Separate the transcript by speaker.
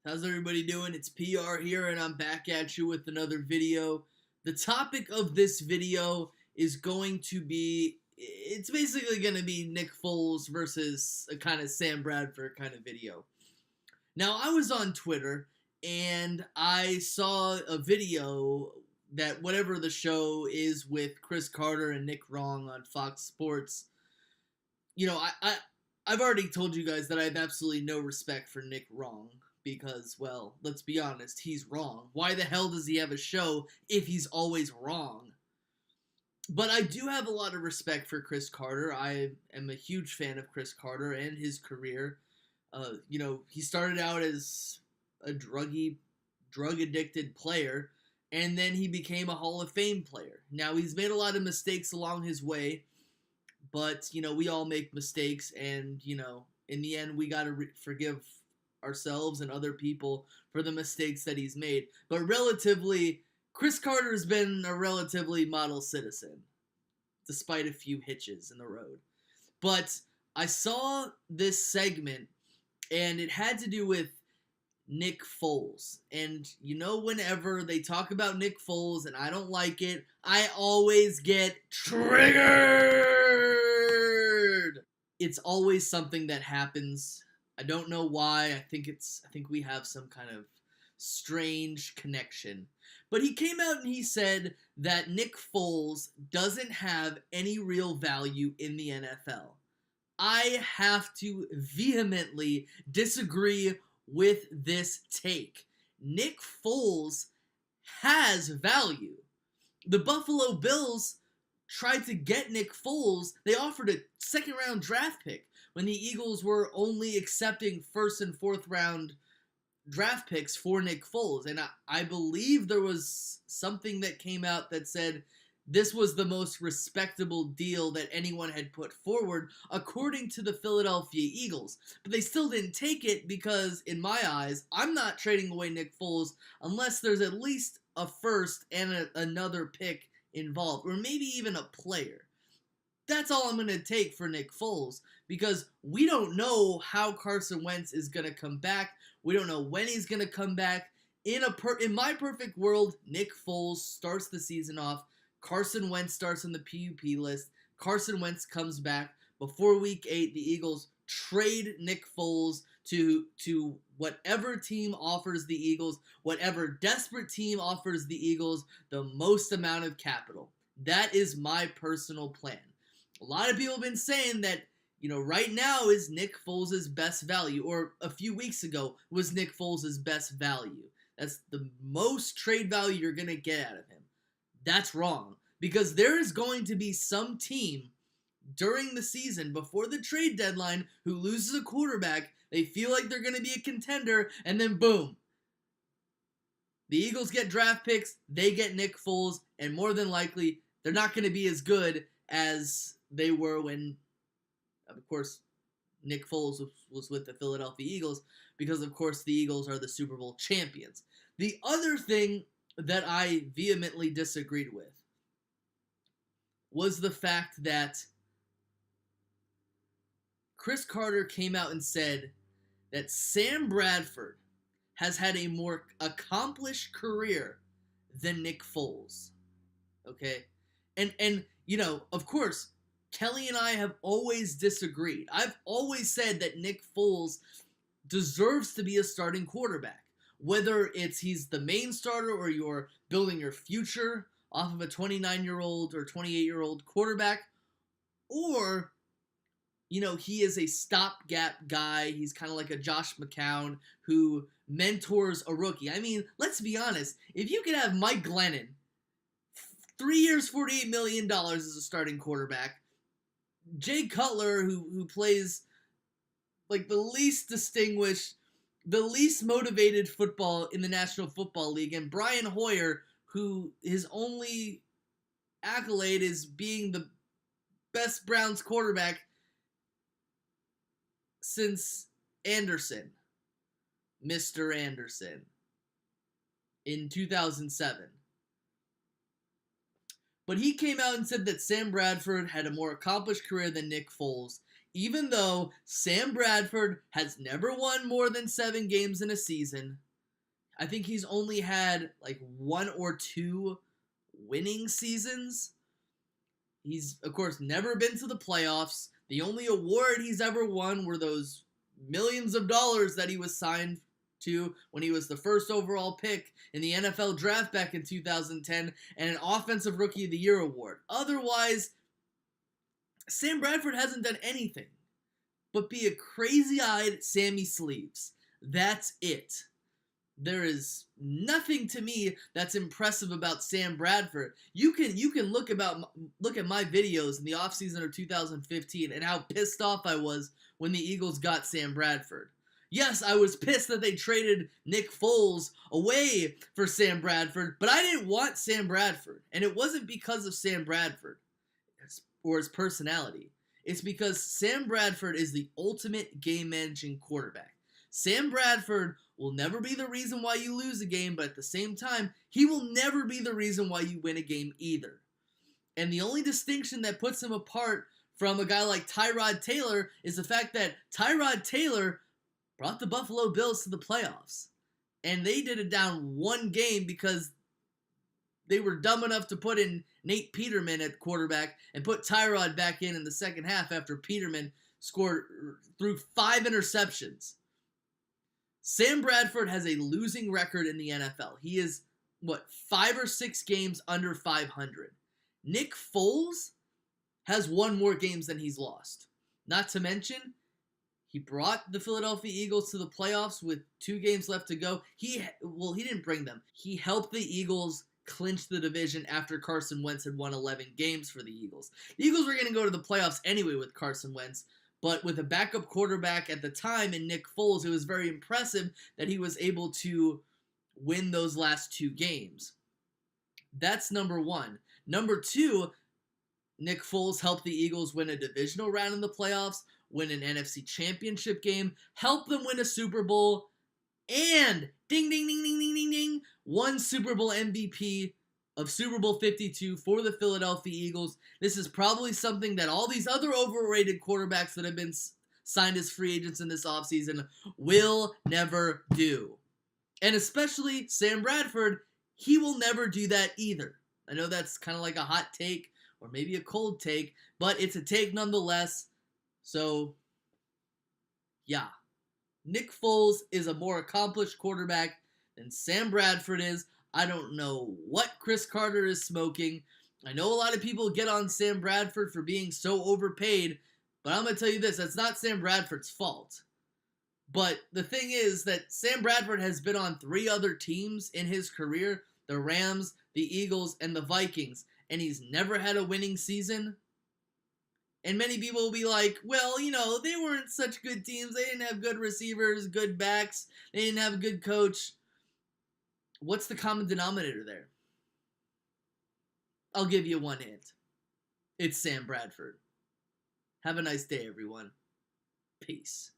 Speaker 1: How's everybody doing? It's PR here, and I'm back at you with another video. The topic of this video is going to be, it's basically going to be Nick Foles versus a kind of Sam Bradford kind of video. Now, I was on Twitter, and I saw a video that whatever the show is with Cris Carter and Nick Wrong on Fox Sports, I've already told you guys that I have absolutely no respect for Nick Wrong. Because, well, let's be honest, he's wrong. Why the hell does he have a show if he's always wrong? But I do have a lot of respect for Cris Carter. I am a huge fan of Cris Carter and his career. He started out as a drug-addicted player, and then he became a Hall of Fame player. Now, he's made a lot of mistakes along his way, but, we all make mistakes, and, in the end, we gotta forgive ourselves and other people for the mistakes that he's made. But relatively, Cris Carter has been a relatively model citizen, despite a few hitches in the road. But I saw this segment, and it had to do with Nick Foles. And whenever they talk about Nick Foles and I don't like it, I always get triggered. It's always something that happens. I don't know why. I think we have some kind of strange connection. But he came out and he said that Nick Foles doesn't have any real value in the NFL. I have to vehemently disagree with this take. Nick Foles has value. The Buffalo Bills tried to get Nick Foles. They offered a second-round draft pick when the Eagles were only accepting first and fourth round draft picks for Nick Foles. And I believe there was something that came out that said this was the most respectable deal that anyone had put forward, according to the Philadelphia Eagles. But they still didn't take it because, in my eyes, I'm not trading away Nick Foles unless there's at least a first and another pick involved, or maybe even a player. That's all I'm going to take for Nick Foles, because we don't know how Carson Wentz is going to come back. We don't know when he's going to come back. In my perfect world, Nick Foles starts the season off. Carson Wentz starts on the PUP list. Carson Wentz comes back. Before Week 8, the Eagles trade Nick Foles to whatever team offers the Eagles, whatever desperate team offers the Eagles the most amount of capital. That is my personal plan. A lot of people have been saying that, right now is Nick Foles' best value, or a few weeks ago was Nick Foles' best value. That's the most trade value you're going to get out of him. That's wrong, because there is going to be some team during the season, before the trade deadline, who loses a quarterback. They feel like they're going to be a contender, and then boom. The Eagles get draft picks, they get Nick Foles, and more than likely, they're not going to be as good as they were when, of course, Nick Foles was with the Philadelphia Eagles, because, of course, the Eagles are the Super Bowl champions. The other thing that I vehemently disagreed with was the fact that Cris Carter came out and said that Sam Bradford has had a more accomplished career than Nick Foles. Okay? And of course, Kelly and I have always disagreed. I've always said that Nick Foles deserves to be a starting quarterback. Whether he's the main starter or you're building your future off of a 29-year-old or 28-year-old quarterback, or, he is a stopgap guy. He's kind of like a Josh McCown who mentors a rookie. I mean, let's be honest. If you could have Mike Glennon, 3 years, $48 million as a starting quarterback, Jay Cutler, who plays like the least distinguished, the least motivated football in the National Football League, and Brian Hoyer, who his only accolade is being the best Browns quarterback since Anderson, Mr. Anderson, in 2007. But he came out and said that Sam Bradford had a more accomplished career than Nick Foles. Even though Sam Bradford has never won more than 7 games in a season, I think he's only had like 1 or 2 winning seasons. He's, of course, never been to the playoffs. The only award he's ever won were those millions of dollars that he was signed to when he was the first overall pick in the NFL draft back in 2010, and an Offensive Rookie of the Year award. Otherwise, Sam Bradford hasn't done anything but be a crazy-eyed Sammy Sleeves. That's it. There is nothing to me that's impressive about Sam Bradford. You can look at my videos in the offseason of 2015 and how pissed off I was when the Eagles got Sam Bradford. Yes, I was pissed that they traded Nick Foles away for Sam Bradford, but I didn't want Sam Bradford. And it wasn't because of Sam Bradford or his personality. It's because Sam Bradford is the ultimate game-managing quarterback. Sam Bradford will never be the reason why you lose a game, but at the same time, he will never be the reason why you win a game either. And the only distinction that puts him apart from a guy like Tyrod Taylor is the fact that Tyrod Taylor brought the Buffalo Bills to the playoffs. And they did it down 1 game because they were dumb enough to put in Nate Peterman at quarterback and put Tyrod back in the second half after Peterman threw 5 interceptions. Sam Bradford has a losing record in the NFL. He is, 5 or 6 games under 500. Nick Foles has won more games than he's lost. Not to mention, he brought the Philadelphia Eagles to the playoffs with 2 games left to go. He didn't bring them. He helped the Eagles clinch the division after Carson Wentz had won 11 games for the Eagles. The Eagles were going to go to the playoffs anyway with Carson Wentz, but with a backup quarterback at the time in Nick Foles, it was very impressive that he was able to win those last 2 games. That's number 1. Number 2, Nick Foles helped the Eagles win a divisional round in the playoffs, win an NFC championship game, help them win a Super Bowl, and ding, ding, ding, ding, ding, ding, ding, 1 Super Bowl MVP of Super Bowl 52 for the Philadelphia Eagles. This is probably something that all these other overrated quarterbacks that have been signed as free agents in this offseason will never do. And especially Sam Bradford, he will never do that either. I know that's kind of like a hot take or maybe a cold take, but it's a take nonetheless. So, yeah. Nick Foles is a more accomplished quarterback than Sam Bradford is. I don't know what Cris Carter is smoking. I know a lot of people get on Sam Bradford for being so overpaid, but I'm going to tell you this, that's not Sam Bradford's fault. But the thing is that Sam Bradford has been on 3 other teams in his career, the Rams, the Eagles, and the Vikings, and he's never had a winning season. And many people will be like, well, they weren't such good teams. They didn't have good receivers, good backs. They didn't have a good coach. What's the common denominator there? I'll give you 1 hint. It's Sam Bradford. Have a nice day, everyone. Peace.